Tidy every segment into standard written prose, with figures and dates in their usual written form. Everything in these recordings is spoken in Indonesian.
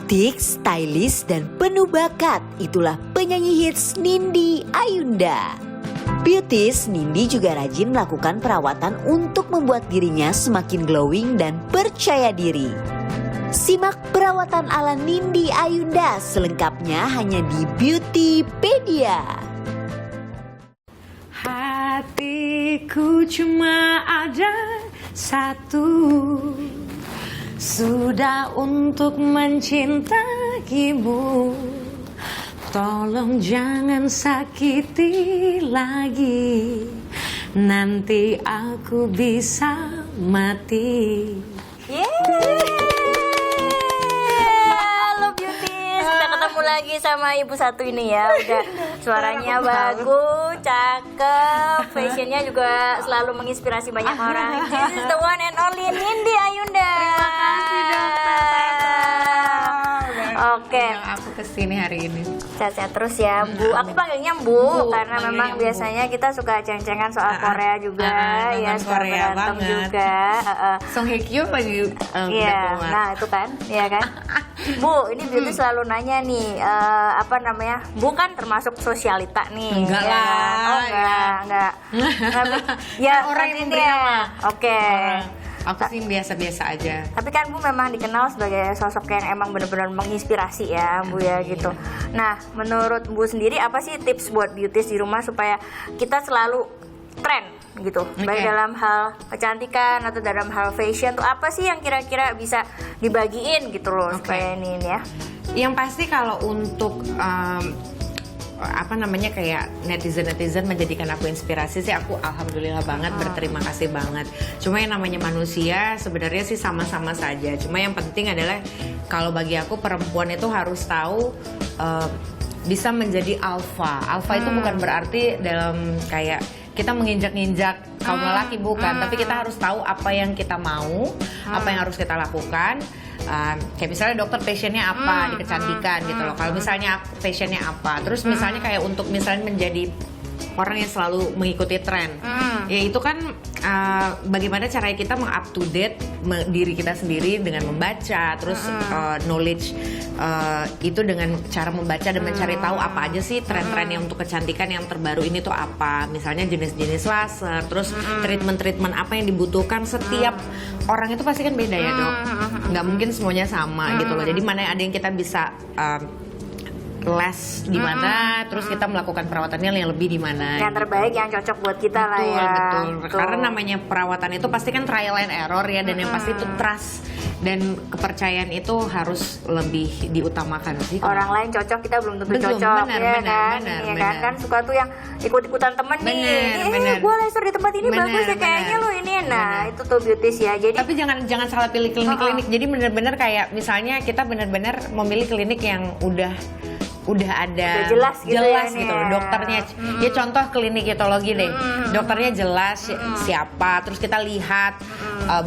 Cantik, stylish, dan penuh bakat, itulah penyanyi hits Nindi Ayunda. Beauties, Nindi juga rajin melakukan perawatan untuk membuat dirinya semakin glowing dan percaya diri. Simak perawatan ala Nindi Ayunda selengkapnya hanya di Beautypedia. Hatiku cuma ada satu, sudah untuk mencintaimu. Tolong jangan sakiti lagi, nanti aku bisa mati. Halo Beauties, kita ketemu lagi sama ibu satu ini ya. Udah suaranya bagus, cakep, fashionnya juga selalu menginspirasi banyak orang. This is the one and only Nindi Ayunda. Terima kasih dokter. Oke. Aku kesini hari ini. Sehat-sehat terus ya Bu. Aku panggilnya Bu karena memang biasanya kita suka ceng-cengan soal Korea juga ya, suka Korea berantem banget juga. Song Hye Kyo lagi Iya, nah itu kan, ya kan. Bu, ini Beauty selalu nanya nih, apa namanya? Bu kan termasuk sosialita nih. Enggak ya lah, kan? Oh enggak. Ya orang yang ini ya. Oke. Aku sih biasa-biasa aja. Tapi kan Bu memang dikenal sebagai sosok yang emang benar-benar menginspirasi ya Bu ya gitu. Nah, menurut Bu sendiri apa sih tips buat beauties di rumah supaya kita selalu tren gitu, baik dalam hal kecantikan atau dalam hal fashion tuh apa sih yang kira-kira bisa dibagiin gitu loh supaya ini ya. Yang pasti kalau untuk apa namanya kayak netizen menjadikan aku inspirasi sih, aku alhamdulillah banget, berterima kasih banget. Cuma yang namanya manusia sebenarnya sih sama-sama saja. Cuma yang penting adalah kalau bagi aku perempuan itu harus tahu bisa menjadi alpha. Alpha itu bukan berarti dalam kayak kita menginjak-injak kaum lelaki, bukan. Tapi kita harus tahu apa yang kita mau, apa yang harus kita lakukan. Kayak misalnya dokter passionnya apa di kecantikan gitu loh. Kalau misalnya passionnya apa, terus misalnya kayak untuk misalnya menjadi orang yang selalu mengikuti tren, ya itu kan bagaimana caranya kita meng-up to date diri kita sendiri dengan membaca, terus knowledge itu dengan cara membaca dan mencari tahu apa aja sih tren-tren yang untuk kecantikan yang terbaru ini tuh apa, misalnya jenis-jenis laser, terus treatment-treatment apa yang dibutuhkan setiap orang itu pasti kan beda ya dok, nggak mungkin semuanya sama gitu loh. Jadi mana ada yang kita bisa les di mana, terus kita melakukan perawatannya yang lebih di mana. Yang terbaik, yang cocok buat kita lah ya. Betul. Karena namanya perawatan itu pasti kan trial and error ya, dan yang pasti itu trust dan kepercayaan itu harus lebih diutamakan sih. Orang lain cocok, kita belum tentu cocok, kan suka tuh yang ikut-ikutan temen nih. Gue laser di tempat ini bagus ya kayaknya lo ini. Nah itu tuh beauties ya. Jadi tapi jangan salah pilih klinik-klinik. Jadi benar-benar kayak misalnya kita benar-benar memilih klinik yang udah ada jelas gitu loh dokternya. Ya contoh klinik etologi deh, dokternya jelas siapa, terus kita lihat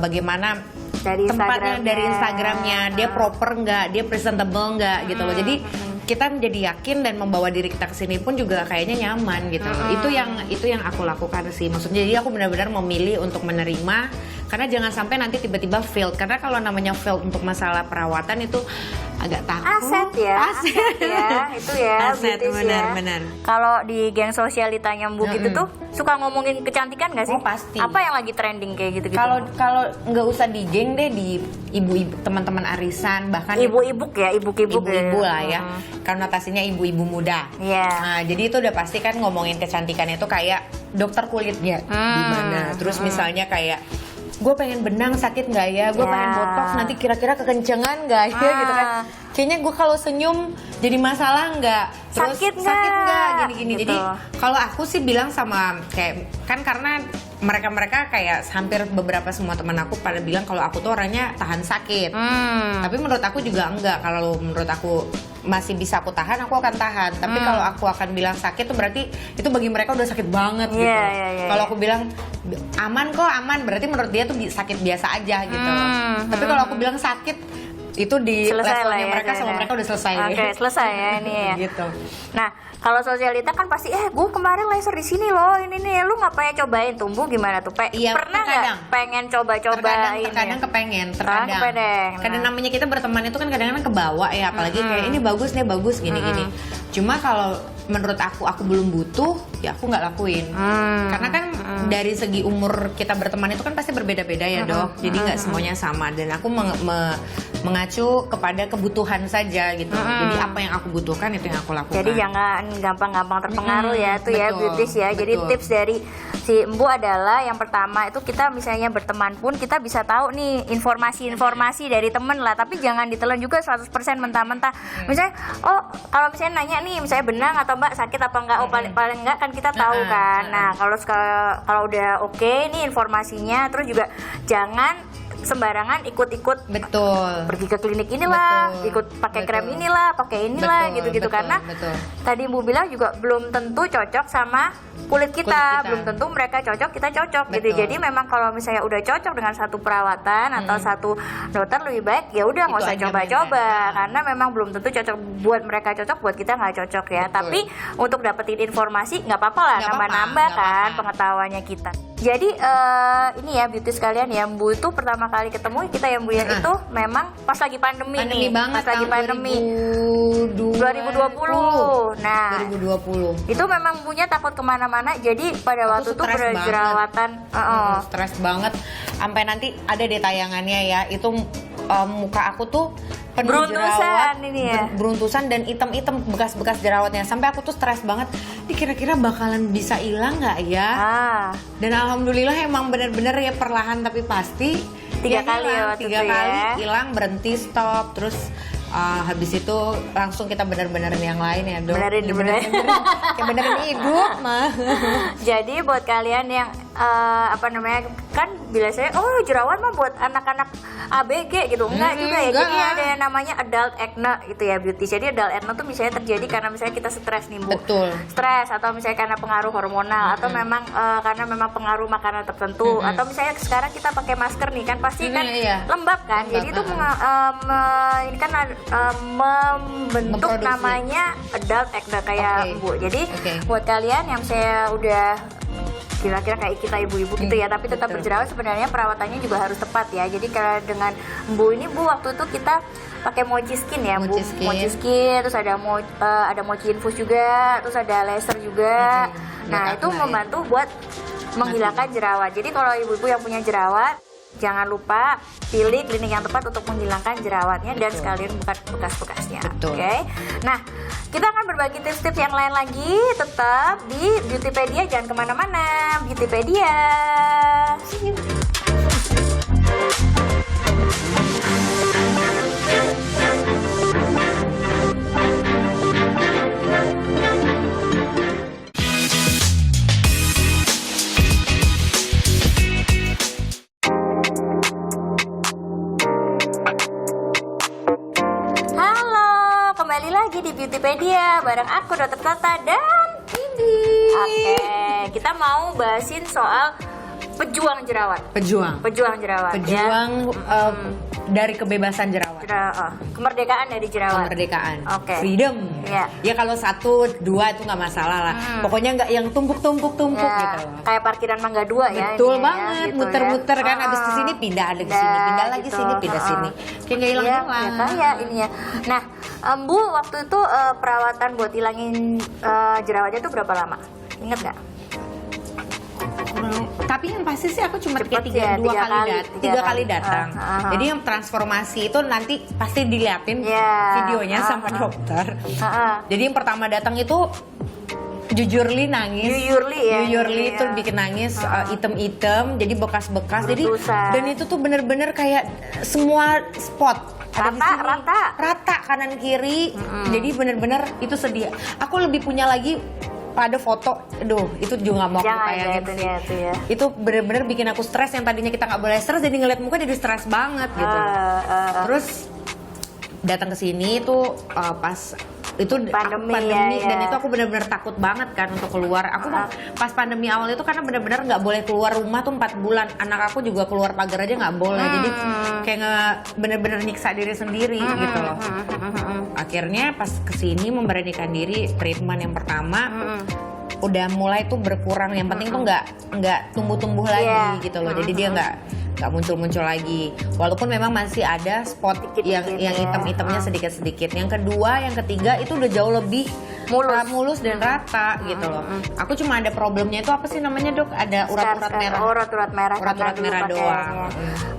bagaimana dari tempatnya dari Instagramnya, dia proper nggak, dia presentable nggak gitu loh. Jadi kita menjadi yakin dan membawa diri kita ke sini pun juga kayaknya nyaman gitu. Itu yang aku lakukan sih. Maksudnya jadi aku benar-benar memilih untuk menerima, karena jangan sampai nanti tiba-tiba failed. Karena kalau namanya failed untuk masalah perawatan itu agak takut. Aset ya. Itu ya. Aset, benar. Kalau di geng sosialitanya Bu gitu tuh suka ngomongin kecantikan nggak sih? Oh pasti. Apa yang lagi trending kayak gitu? Kalau nggak usah di geng deh, di ibu-ibu, teman-teman arisan, bahkan ibu-ibu lah ya. Konotasinya ibu-ibu muda. Nah, jadi itu udah pasti kan ngomongin kecantikan itu kayak dokter kulitnya gimana. Terus misalnya kayak gue pengen benang, sakit nggak ya? Gue pengen botox, nanti kira-kira kekencengan nggak ya? Gitu kan. Kayaknya gue kalau senyum jadi masalah nggak? Terus sakit nggak? Gini-gini. Gitu. Jadi kalau aku sih bilang sama kayak kan karena mereka kayak hampir beberapa semua teman aku pada bilang kalau aku tuh orangnya tahan sakit. Tapi menurut aku juga enggak. Kalau menurut aku masih bisa aku tahan, aku akan tahan. Tapi kalau aku akan bilang sakit tuh berarti itu bagi mereka udah sakit banget gitu. Kalau aku bilang aman kok, aman, berarti menurut dia tuh sakit biasa aja gitu. Tapi kalau aku bilang sakit, itu di Selesai lah levelnya ya, mereka sama mereka udah selesai. Oke, selesai ya ini ya. Gitu. Nah, kalau sosialita kan pasti gue kemarin laser di sini loh, ini nih lu ngapain cobain tumbuh gimana tuh? Iya, Pernah terkadang. nggak pengen coba-coba Terkadang kepengen, terkadang. Karena Nah. namanya kita berteman itu kan kadang-kadang kebawa ya, apalagi kayak ini bagus nih bagus gini-gini. Cuma kalau menurut aku belum butuh, ya aku nggak lakuin. Karena kan dari segi umur kita berteman itu kan pasti berbeda-beda ya dok. Jadi nggak semuanya sama. Dan aku mengacu kepada kebutuhan saja gitu. Jadi apa yang aku butuhkan itu yang aku lakukan. Jadi jangan gampang-gampang terpengaruh ya tuh ya betul, beauties ya. Jadi betul. tips dari si Embu adalah yang pertama itu kita misalnya berteman pun kita bisa tahu nih informasi-informasi dari temen lah. Tapi jangan ditelan juga 100% mentah-mentah. Misalnya kalau misalnya nanya nih misalnya benang atau mbak sakit apa enggak, paling enggak kan kita tahu kan. Nah kalau udah oke nih informasinya, terus juga jangan sembarangan ikut-ikut Betul. pergi ke klinik inilah, Betul. ikut pakai krem Betul. inilah, pakai inilah, Betul, gitu-gitu betul, karena betul. tadi Ibu bilang juga belum tentu cocok sama kulit kita, belum tentu mereka cocok, kita cocok gitu. Betul. Jadi memang kalau misalnya udah cocok dengan satu perawatan atau satu dokter lebih baik ya udah nggak Itu usah aja coba-coba benar. karena memang belum tentu cocok buat mereka cocok, buat kita nggak cocok ya. Betul. Tapi untuk dapetin informasi nggak apa-apa lah, Nggak nambah-nambah apa-apa, kan nggak apa-apa. pengetahuannya kita. Jadi ini ya beauty sekalian ya, Bu itu pertama kali ketemu kita ya Bu ya itu memang pas lagi pandemi nih, banget pas lagi tahun pandemi 2020. 2020. Nah, 2020. itu memang punya takut kemana-mana. Jadi pada Aku waktu itu stres banget. berjerawatan. Stres banget. Sampai nanti ada deh tayangannya ya. Itu muka aku tuh penuh Beruntusan jerawat, ini ya. beruntusan dan item-item bekas-bekas jerawatnya. Sampai aku tuh stres banget. Ini kira-kira bakalan bisa hilang nggak ya? Dan alhamdulillah emang bener-bener ya perlahan tapi pasti. 3 ya kali ya hilang. waktu 3 itu kali ya. hilang, berhenti, stop, terus habis itu langsung kita bener-benerin yang lain ya dok. Benerin. Kayak benerin hidup mah. Jadi buat kalian yang kan biasanya jerawat mah buat anak-anak ABG gitu, enggak juga ya. Enggak Jadi lah. ada yang namanya adult acne gitu ya beauty. Jadi adult acne tuh misalnya terjadi karena misalnya kita stres nih Bu. Betul. Stres atau misalnya karena pengaruh hormonal atau memang karena memang pengaruh makanan tertentu atau misalnya sekarang kita pakai masker nih kan pasti kan Iya. lembab kan. Lembab, Jadi itu ini kan membentuk Memproduksi. namanya adult acne kayak Oke. Bu. Jadi Oke. buat kalian yang saya udah kira-kira kayak kita ibu-ibu gitu ya, tapi tetap betul. berjerawat sebenarnya perawatannya juga harus tepat ya. Jadi kalau dengan Bu ini Bu waktu itu kita pakai Mochi Skin ya Bu, Mochi Skin. Mochi Skin, terus ada Mochi Infus juga, terus ada laser juga. Nah Buat itu acne, ya. membantu buat menghilangkan jerawat. Jadi kalau ibu-ibu yang punya jerawat jangan lupa pilih klinik yang tepat untuk menghilangkan jerawatnya dan sekalian bukan bekas-bekasnya. Betul. Oke. Nah, kita akan berbagi tips-tips yang lain lagi tetap di Beautypedia. Jangan kemana-mana. Beautypedia. See you. Halo, kembali lagi di Beautypedia bareng aku Dr. Tata dan Cindy. Oke, kita mau bahasin soal pejuang jerawat. Pejuang jerawat. dari kebebasan jerawat. Kemerdekaan dari jerawat. Kemerdekaan. Oke. Freedom. Iya. Ya kalau 1, 2 itu nggak masalah lah. Pokoknya nggak yang tumpuk-tumpuk Ya, gitu. kayak parkiran Mangga 2 ya. Betul ini banget, ya, gitu muter-muter ya. kan habis ke sini pindah ada ke sini, pindah lagi gitu. sini, pindah sini. Kayak nggak hilang-hilang. Ya, kayak ini ya. Nah, Bu waktu itu perawatan buat hilangin jerawatnya itu berapa lama? Ingat nggak? Tapi yang pasti sih aku cuma Cepet kayak ya, 2 tiga kali kali. kali datang. Jadi yang transformasi itu nanti pasti diliatin Ya. videonya sama dokter. Heeh. Jadi yang pertama datang itu jujurly nangis. Jujurly ya. Jujurly Iya. tuh bikin nangis, item-item, jadi bekas-bekas. Jadi Beruntusan. dan itu tuh bener-bener kayak semua spot. Ada di sini. Rata kanan kiri. Jadi bener-bener itu sedih. Aku lebih punya lagi pada foto, aduh itu juga nggak mau aku Jangan tayangin itu sih. ya, itu ya. Itu bener-bener bikin aku stres, yang tadinya kita nggak boleh stres jadi ngeliat muka jadi stres banget gitu. Terus datang ke sini tuh pas itu Pandemi, pandemi ya. dan itu aku benar-benar takut banget kan untuk keluar. Aku pas pandemi awal itu karena benar-benar nggak boleh keluar rumah tuh 4 bulan. Anak aku juga keluar pagar aja nggak boleh. Jadi kayak bener-bener nyiksa diri sendiri gitu loh. Akhirnya pas kesini memberanikan diri treatment yang pertama. Udah mulai tuh berkurang. Yang penting tuh nggak tumbuh-tumbuh lagi gitu loh. Jadi dia nggak muncul-muncul lagi. Walaupun memang masih ada spot yang hitam-hitamnya sedikit-sedikit. Yang kedua, yang ketiga itu udah jauh lebih mulus dan rata gitu loh. Aku cuma ada problemnya itu apa sih namanya dok? Ada urat-urat merah. Oh, urat-urat merah. Urat-urat merah doang.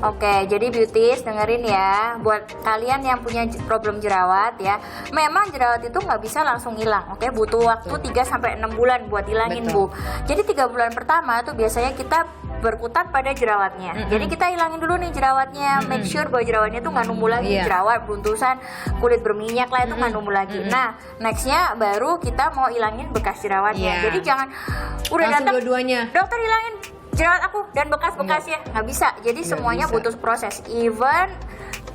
Oke, jadi beauties dengerin ya. Buat kalian yang punya problem jerawat ya, memang jerawat itu nggak bisa langsung hilang. Oke, butuh waktu 3-6 bulan buat hilangin Bu. Jadi 3 bulan pertama tuh biasanya kita berkutat pada jerawatnya. Jadi kita hilangin dulu nih jerawatnya, make sure bahwa jerawatnya tuh nggak numbuh lagi, jerawat, buntusan, kulit berminyak lah itu nggak numbuh lagi. Nah, nextnya baru kita mau hilangin bekas jerawatnya. Jadi jangan udah langsung datang dua-duanya. dokter hilangin jerawat aku dan bekas-bekasnya, nggak bisa. Jadi semuanya butuh proses. Even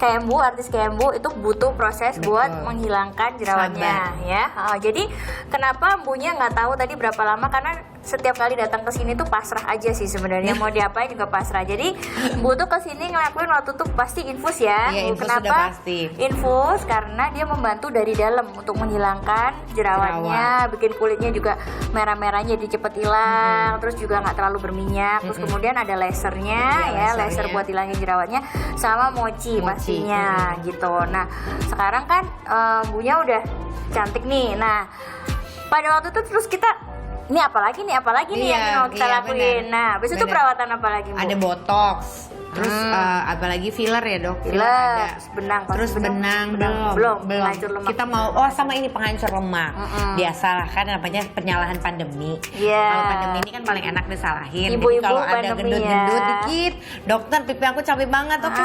Kembu, artis Kembu itu butuh proses buat menghilangkan jerawatnya ya. Jadi kenapa Mbunya nggak tahu tadi berapa lama, karena setiap kali datang ke sini tuh pasrah aja sih sebenarnya, mau diapain juga pasrah. Jadi Bu tuh ke sini ngelakuin waktu tuh pasti infus ya. Infus Kenapa? sudah pasti. Infus karena dia membantu dari dalam untuk menghilangkan jerawatnya, bikin kulitnya juga merah-merahnya jadi cepet hilang, terus juga nggak terlalu berminyak. Terus kemudian ada lasernya ya, laser buat hilangin jerawatnya, sama mochi pastinya gitu. Nah sekarang kan Bunya udah cantik nih. Nah pada waktu itu terus kita ini apalagi nih yang mau kita lakuin. Bener. Nah habis itu perawatan apa lagi Bu? Ada botox. Terus apalagi filler ya dok? Filler, ada. benang, terus benang belum. Penghancur lemak. Kita mau sama ini penghancur lemak. Biasalah kan namanya penyalahan pandemi. Kalau pandemi ini kan paling enak disalahin. Ibu-ibu Jadi kalau ada pandemi gendut-gendut ya. dikit, dokter pipi aku capek banget, oke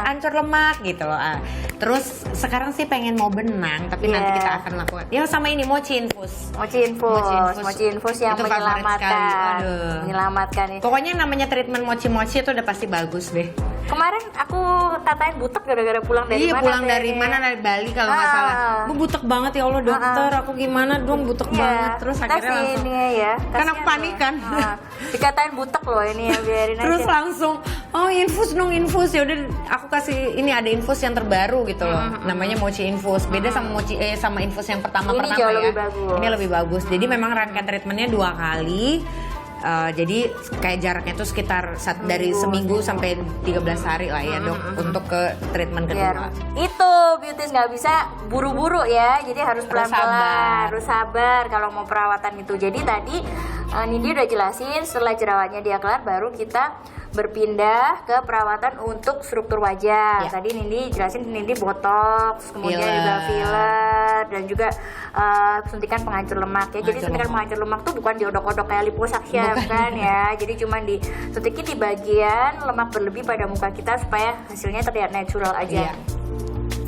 hancur lemak gitu loh. Terus sekarang sih pengen mau benang, tapi nanti kita akan lakukan. Ya sama ini mochi infus. Mochi infus yang Itu favorit sekali. Aduh. menyelamatkan. Pokoknya namanya treatment mochi itu udah pasti bagus deh. Kemarin aku katain butek gara-gara pulang dari mana? Pulang dari mana, dari Bali kalau nggak salah. Bu butek banget ya Allah dokter, aku gimana dong butek banget. Terus akhirnya langsung kan aku panik kan. Dikatain butek loh ini ya, biarin aja. Terus langsung infus ya udah aku kasih ini, ada infus yang terbaru gitu loh. Namanya mochi infus. Beda sama sama infus yang pertama Ini jauh ya. lebih bagus. Ini lebih bagus. Jadi memang rangkaian treatmentnya 2 kali. Jadi kayak jaraknya tuh sekitar dari seminggu sampai 13 hari lah ya dok, untuk ke treatment kedua. Itu beauties nggak bisa buru-buru ya, jadi harus pelan-pelan, harus sabar kalau mau perawatan itu. Jadi tadi Nindi udah jelasin, setelah jerawatnya dia kelar baru kita berpindah ke perawatan untuk struktur wajah. Tadi Nindi jelasin, Nindi botox, kemudian juga filler dan juga suntikan penghancur lemak ya. Jadi suntikan penghancur lemak tuh bukan diodok-odok kayak liposuction kan ya. Jadi cuma disuntikin di bagian lemak berlebih pada muka kita supaya hasilnya terlihat natural aja.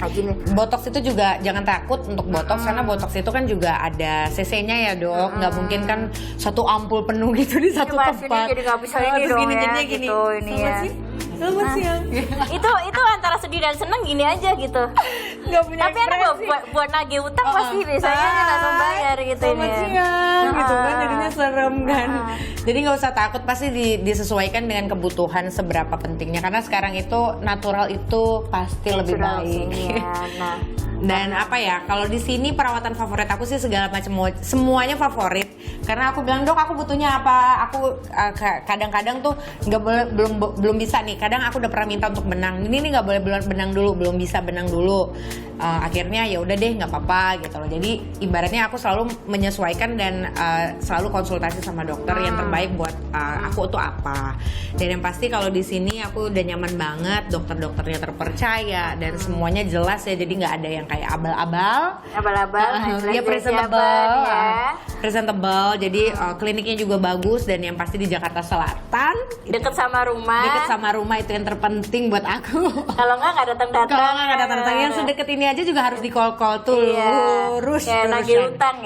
Gini. Botox itu juga jangan takut untuk botox, karena botox itu kan juga ada cc-nya ya dok. Nggak mungkin kan satu ampul penuh gitu di satu tempat. Jadi nggak bisa ini dong ya. Gini. Gitu ini ya. Selamat siang. Itu antara sedih dan seneng gini aja gitu. Nggak punya tapi enak buat nagih utang pasti biasanya langsung bayar gitu. Selamat siang gitu kan, jadinya serem kan. Jadi nggak usah takut, pasti disesuaikan dengan kebutuhan seberapa pentingnya, karena sekarang itu natural itu pasti lebih baik. Dan apa ya, kalau di sini perawatan favorit aku sih segala macam, semuanya favorit. Karena aku bilang dok aku butuhnya apa, aku kadang-kadang tuh nggak boleh, belum bisa nih. Kadang aku udah pernah minta untuk benang, ini nggak boleh benang dulu, belum bisa benang dulu. Akhirnya ya udah deh nggak apa-apa gitu loh. Jadi ibaratnya aku selalu menyesuaikan dan selalu konsultasi sama dokter yang terbaik buat aku tuh apa. Dan yang pasti kalau di sini aku udah nyaman banget, dokter-dokternya terpercaya dan semuanya jelas ya. Jadi nggak ada yang kayak abal-abal, ya presentable. Jadi kliniknya juga bagus, dan yang pasti di Jakarta Selatan, deket sama rumah itu yang terpenting buat aku. Kalau nggak datang-datang, yang sedekat ini aja juga harus di call tuh lurus kayak nagih utang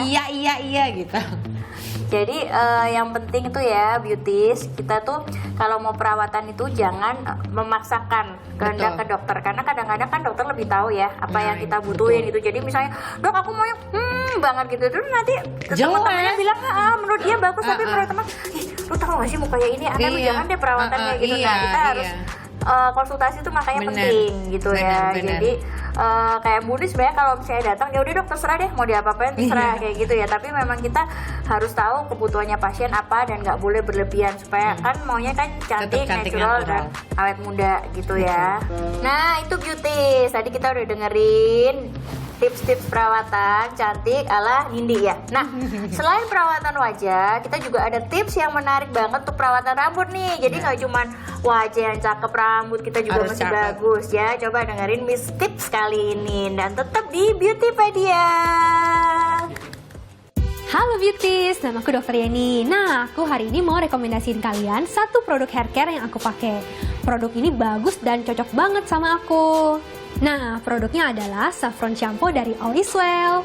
ya, iya gitu. Jadi yang penting tuh ya beauties, kita tuh kalau mau perawatan itu jangan memaksakan kehendak Betul. ke dokter, karena kadang-kadang kan dokter lebih tahu ya apa Nah, yang kita butuhin gitu. Jadi misalnya, dok aku mau yang banget gitu, terus nanti teman-temannya bilang menurut dia bagus, tapi menurut teman, ih lu tahu gak sih muka ini aneh, lu Iya. jangan deh perawatannya gitu. Iya, Nah kita harus konsultasi itu makanya Bener. penting gitu ya. Bener. Jadi kayak Budi sebenarnya kalau misalnya datang ya udah dok terserah deh mau diapa-apain terserah Iya. kayak gitu ya. Tapi memang kita harus tahu kebutuhannya pasien apa dan nggak boleh berlebihan supaya kan maunya kan cantik, cantik, natural, dan natural. awet muda gitu ya. Nah itu beauty. Tadi kita udah dengerin tips-tips perawatan cantik ala Nindi ya. Nah, selain perawatan wajah, kita juga ada tips yang menarik banget untuk perawatan rambut nih. Jadi nggak cuman wajah yang cakep, rambut kita juga Harus masih cakep. bagus ya. Coba dengerin Miss Tips kali ini dan tetap di Beautypedia. Halo Beauties, nama aku Dr. Yeni. Nah, aku hari ini mau rekomendasiin kalian satu produk hair care yang aku pakai. Produk ini bagus dan cocok banget sama aku. Nah, produknya adalah saffron shampoo dari All Is Well.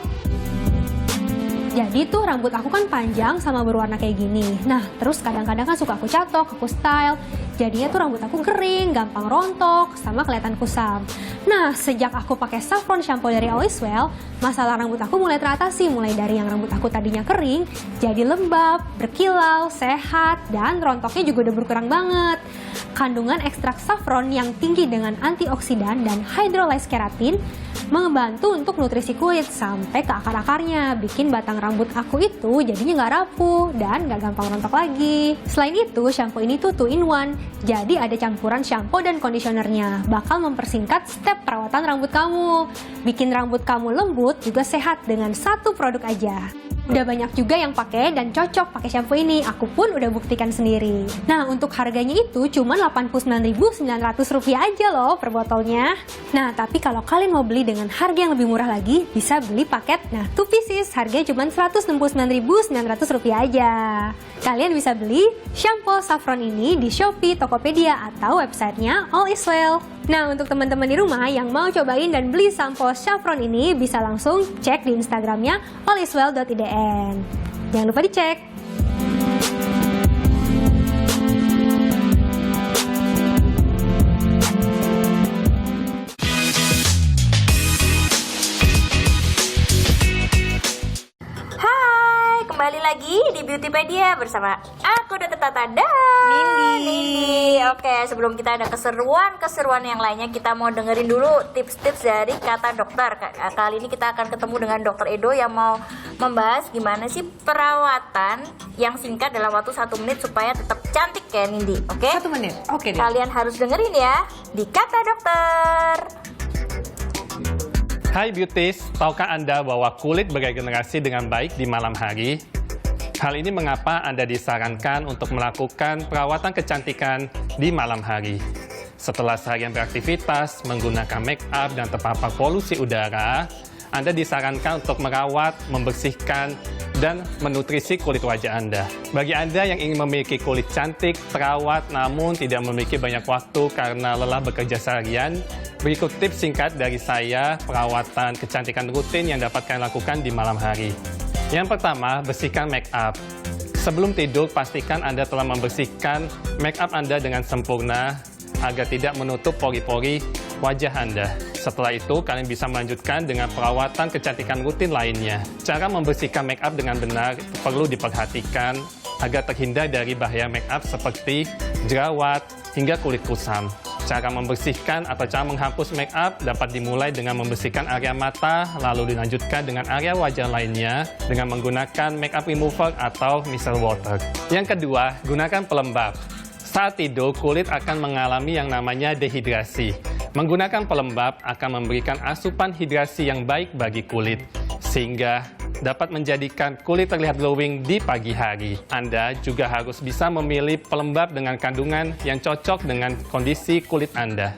Jadi tuh rambut aku kan panjang sama berwarna kayak gini. Nah, terus kadang-kadang kan suka aku catok, aku style. Jadinya tuh rambut aku kering, gampang rontok, sama kelihatan kusam. Nah, sejak aku pakai saffron shampoo dari All Is Well, masalah rambut aku mulai teratasi. Mulai dari yang rambut aku tadinya kering, jadi lembab, berkilau, sehat, dan rontoknya juga udah berkurang banget. Kandungan ekstrak saffron yang tinggi dengan antioksidan dan hydrolyzed keratin membantu untuk nutrisi kulit sampai ke akar-akarnya, bikin batang rambut aku itu jadinya nggak rapuh dan nggak gampang rontok lagi. Selain itu, shampoo ini tuh 2-in-1, jadi ada campuran shampoo dan conditionernya, bakal mempersingkat step perawatan rambut kamu, bikin rambut kamu lembut juga sehat dengan satu produk aja. Udah banyak juga yang pakai dan cocok pakai shampoo ini. Aku pun udah buktikan sendiri. Nah, untuk harganya itu cuma Rp89.900 aja loh per botolnya. Nah, tapi kalau kalian mau beli dengan harga yang lebih murah lagi, bisa beli paket. Nah, 2 pieces harganya cuma Rp169.900 aja. Kalian bisa beli shampoo saffron ini di Shopee, Tokopedia, atau websitenya All Is Well. Nah, untuk teman-teman di rumah yang mau cobain dan beli sampo saffron ini, bisa langsung cek di Instagramnya alliswell.idn. Jangan lupa dicek. Hai, kembali lagi di Beautypedia bersama aku Dr. Tata dan Nindi. Oke, sebelum kita ada keseruan yang lainnya, kita mau dengerin dulu tips-tips dari kata dokter. Kali ini kita akan ketemu dengan Dr. Edo yang mau membahas gimana sih perawatan yang singkat dalam waktu 1 menit supaya tetap cantik kayak Nindi. Oke? 1 menit, oke deh. Kalian harus dengerin ya di kata dokter. Hai Beauties, tahukah Anda bahwa kulit beregenerasi dengan baik di malam hari? Hal ini mengapa Anda disarankan untuk melakukan perawatan kecantikan di malam hari. Setelah seharian beraktivitas, menggunakan make up dan terpapar polusi udara, Anda disarankan untuk merawat, membersihkan, dan menutrisi kulit wajah Anda. Bagi Anda yang ingin memiliki kulit cantik, terawat, namun tidak memiliki banyak waktu karena lelah bekerja seharian, berikut tips singkat dari saya perawatan kecantikan rutin yang dapat kalian lakukan di malam hari. Yang pertama, bersihkan make up. Sebelum tidur, pastikan Anda telah membersihkan make up Anda dengan sempurna agar tidak menutup pori-pori wajah Anda. Setelah itu, kalian bisa melanjutkan dengan perawatan kecantikan rutin lainnya. Cara membersihkan make up dengan benar perlu diperhatikan agar terhindar dari bahaya make up seperti jerawat hingga kulit kusam. Cara membersihkan atau cara menghapus make up dapat dimulai dengan membersihkan area mata, lalu dilanjutkan dengan area wajah lainnya dengan menggunakan make up remover atau micellar water. Yang kedua, gunakan pelembab. Saat tidur, kulit akan mengalami yang namanya dehidrasi. Menggunakan pelembab akan memberikan asupan hidrasi yang baik bagi kulit, sehingga dapat menjadikan kulit terlihat glowing di pagi hari. Anda juga harus bisa memilih pelembab dengan kandungan yang cocok dengan kondisi kulit Anda.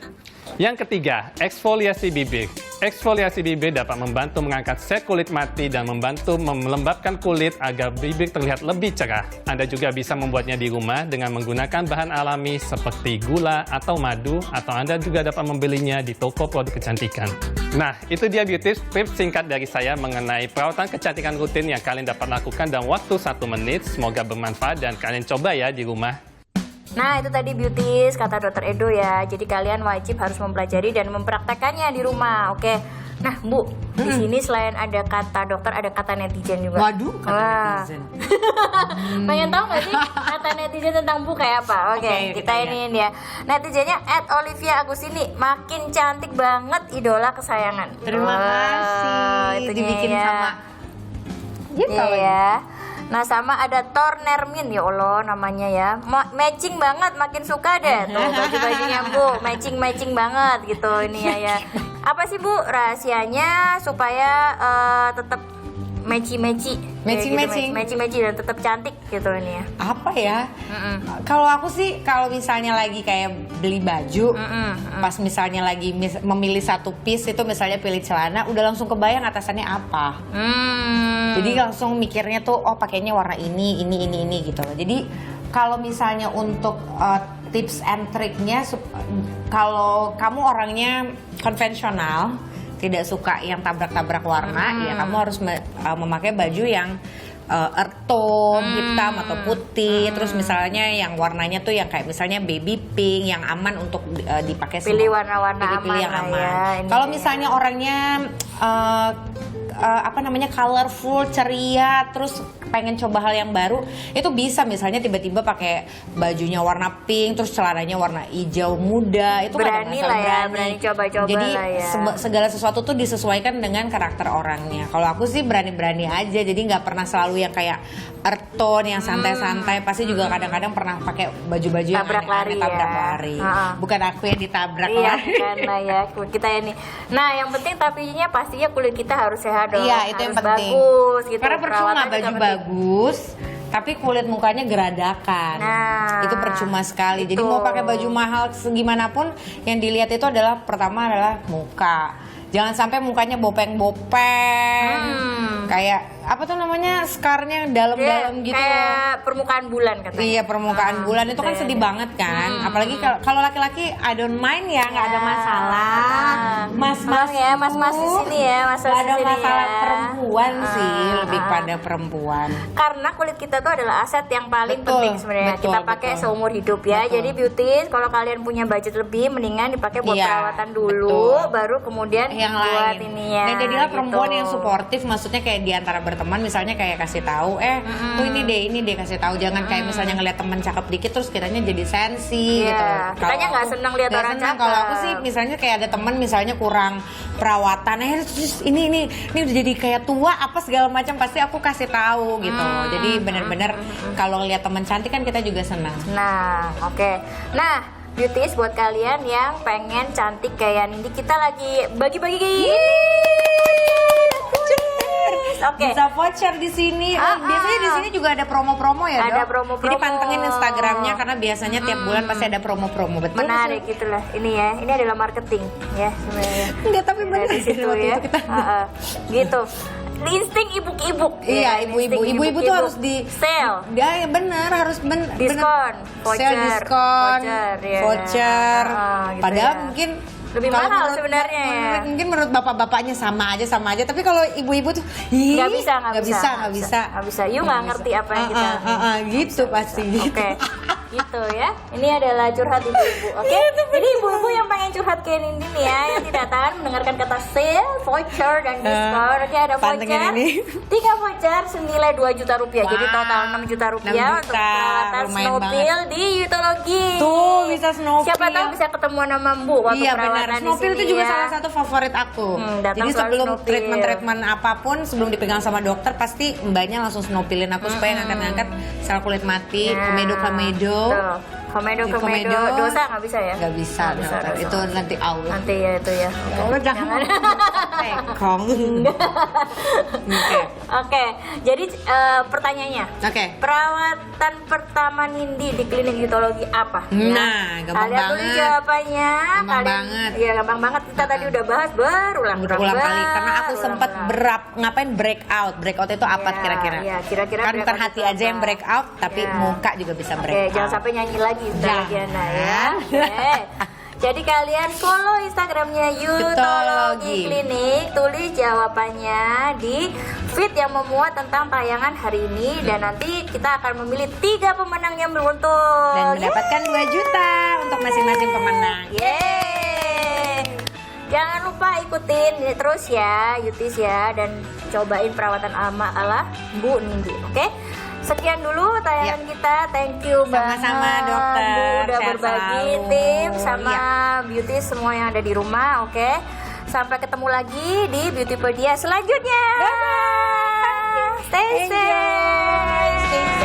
Yang ketiga, eksfoliasi bibir. Eksfoliasi bibir dapat membantu mengangkat sel kulit mati dan membantu melembabkan kulit agar bibir terlihat lebih cerah. Anda juga bisa membuatnya di rumah dengan menggunakan bahan alami seperti gula atau madu, atau Anda juga dapat membelinya di toko produk kecantikan. Nah, itu dia beauty tips singkat dari saya mengenai perawatan kecantikan rutin yang kalian dapat lakukan dalam waktu 1 menit. Semoga bermanfaat dan kalian coba ya di rumah. Nah, itu tadi beauties kata Dr. Edo ya. Jadi kalian wajib harus mempelajari dan mempraktekannya di rumah. Oke. Nah, Bu, di sini selain ada kata dokter, ada kata netizen juga. Waduh, kata netizen. Pengen tahu nggak sih kata netizen tentang Bu kayak apa? Oke, Oke, kita iniin ya. Netizennya @Olivia_Agustini, makin cantik banget, idola kesayangan. Terima kasih. Itu Dibikin dia. sama Iya ya. Nah, sama ada Tornermin, ya Allah namanya ya. Matching banget, makin suka deh tuh baju-bajunya Bu, matching banget gitu ini ya. Apa sih Bu rahasianya supaya tetap matchy dan tetap cantik gitu ini ya? apa ya? Kalau aku sih kalau misalnya lagi kayak beli baju, pas misalnya lagi memilih satu piece itu misalnya pilih celana, udah langsung kebayang atasannya apa. Jadi langsung mikirnya tuh oh pakainya warna ini gitu. Jadi kalau misalnya untuk tips and triknya, kalau kamu orangnya konvensional, tidak suka yang tabrak-tabrak warna, ya kamu harus memakai baju yang earth tone, hitam atau putih. Terus misalnya yang warnanya tuh yang kayak misalnya baby pink, yang aman untuk dipakai. Pilih warna-warna pilih yang aman lah aman. ya, Kalau ini. misalnya orangnya colorful, ceria, terus pengen coba hal yang baru, itu bisa misalnya tiba-tiba pakai bajunya warna pink, terus celananya warna hijau muda, itu nggak ada Berani masalah, lah ya, berani coba-coba Jadi lah ya. segala sesuatu tuh disesuaikan dengan karakter orangnya. Kalau aku sih berani-berani aja, jadi nggak pernah selalu yang kayak earth tone, yang santai-santai. Pasti juga kadang-kadang pernah pakai baju-baju yang Tabrak lari aneh-aneh, tabrak ya. lari. Bukan aku yang ditabrak Iya, lari. bukan lah ya, kulit kita ini. Nah, yang penting tapinya pastinya kulit kita harus sehat dong. Iya, itu yang harus penting. bagus gitu. Karena percuma Perawatan juga baju penting. bagus, tapi kulit mukanya geradakan. Nah, itu percuma sekali. Jadi itu. mau pakai baju mahal segimanapun, yang dilihat itu adalah pertama adalah muka. Jangan sampai mukanya bopeng-bopeng. Kayak apa tuh namanya, scarnya dalam-dalam gitu loh. Kayak permukaan bulan katanya. Iya, permukaan bulan itu kan sedih banget kan. Apalagi kalau laki-laki I don't mind ya, nggak ada masalah. Mas-mas ya, mas-mas di sini ya, mas-mas nggak ada di sini masalah ya. perempuan sih, lebih pada perempuan. Karena kulit kita tuh adalah aset yang paling Betul, penting sebenarnya betul, kita pakai betul. seumur hidup ya. Betul. Jadi beauties, kalau kalian punya budget lebih, mendingan dipakai buat Iya, perawatan dulu, betul. baru kemudian Yang buat lain. ini ya. Dan jadilah gitu. perempuan yang suportif, maksudnya kayak di antara berteman misalnya kayak kasih tahu, tuh ini deh kasih tahu, jangan kayak misalnya ngeliat temen cakep dikit terus kitanya jadi sensi Iya, gitu. kitanya Kalau nggak aku- seneng lihat nggak orang seneng. cakep. Kalau aku sih misalnya kayak ada temen misalnya kurang perawatan, terus ini udah jadi kayak tua apa segala macam, pasti aku kasih tahu gitu. Jadi bener-bener kalau lihat temen cantik kan kita juga senang. Nah, oke. Nah, beauties buat kalian yang pengen cantik kayak Nindi, kita lagi bagi-bagi kayak gini. Oke. Bisa voucher di sini. Biasanya di sini juga ada promo-promo ya, Ada Dok? promo-promo. Jadi pantengin Instagramnya karena biasanya tiap bulan pasti ada promo-promo. Betul? Menarik gitu lah. Ini ya, ini adalah marketing ya sebenarnya. Enggak, tapi benar Dari situ waktu ya. itu kita. Gitu. Insting ibu-ibu. Iya, ibu-ibu. Ibu-ibu tuh harus di sale. Ya, benar, harus Diskon, voucher, Sale diskon, ya. voucher. Gitu Padahal ya. mungkin Lebih kalau mahal menurut- sebenarnya ya. Mungkin menurut bapak-bapaknya sama aja. Tapi kalau ibu-ibu tuh, ih, Nggak bisa. Nggak bisa. You nggak ngerti apa yang kita. Gitu pasti. Oke, gitu ya. Ini adalah curhat ibu-ibu. Oke. Jadi ibu-ibu yang pengen curhat kayak Nindi nih ya, yang tidak tahan mendengarkan kata sale, voucher dan diskon. Oke, ada pantengin voucher. ini. 3 voucher senilai 2 juta rupiah. Jadi Wow. total 6 juta rupiah 6 untuk juta, perawatan lumayan snowpil di Yutologi. Tuh, bisa snowpil. Siapa tahu bisa ketemu sama Bu waktu Iya perawatan benar, di snowpil sini itu juga ya. salah satu favorit aku. Datang Jadi selalu sebelum snowpil. treatment apapun, sebelum dipegang sama dokter, pasti mbaknya langsung snowpilin aku supaya ngangkat-ngangkat sel kulit mati, komedo. Betul. Komedo, Di komedo, dosa nggak bisa ya? Nggak bisa, Nggak bisa, dokter. dosa. Itu nanti Allah. Nanti ya itu ya. Allah jangan. Tekong. Oke. Oke, jadi pertanyaannya. Oke. Perawatan pertama Nindi di klinik gineologi apa? Nah, gampang Kalian tulis banget. jawabannya. Gampang banget. Iya, gampang banget. Kita tadi udah bahas berulang-ulang Ulang kali karena aku sempat berulang-ulang. ngapain breakout. Breakout itu apa Iya, kira-kira? iya, kira-kira Kan breakout terhati itu aja yang apa? breakout, tapi Iya. muka juga bisa Oke, breakout. jangan sampai nyanyi lagi Jangan. Diana ya. Oke. Jadi kalian follow Instagramnya Yutologi. Yutologi Klinik, tulis jawabannya di feed yang memuat tentang tayangan hari ini dan nanti kita akan memilih 3 pemenang yang beruntung. Dan mendapatkan 2 juta untuk masing-masing pemenang. Yeay. Jangan lupa ikutin ini terus ya, Yutis ya, dan cobain perawatan ala Bu Nindi, oke? Sekian dulu tayangan kita. Thank you Sama-sama, banget, dokter. Bu, udah Sehat berbagi selalu. tips sama Iya. beauty semua yang ada di rumah, oke? Sampai ketemu lagi di Beautypedia selanjutnya. Bye bye. Stay safe. Stay safe.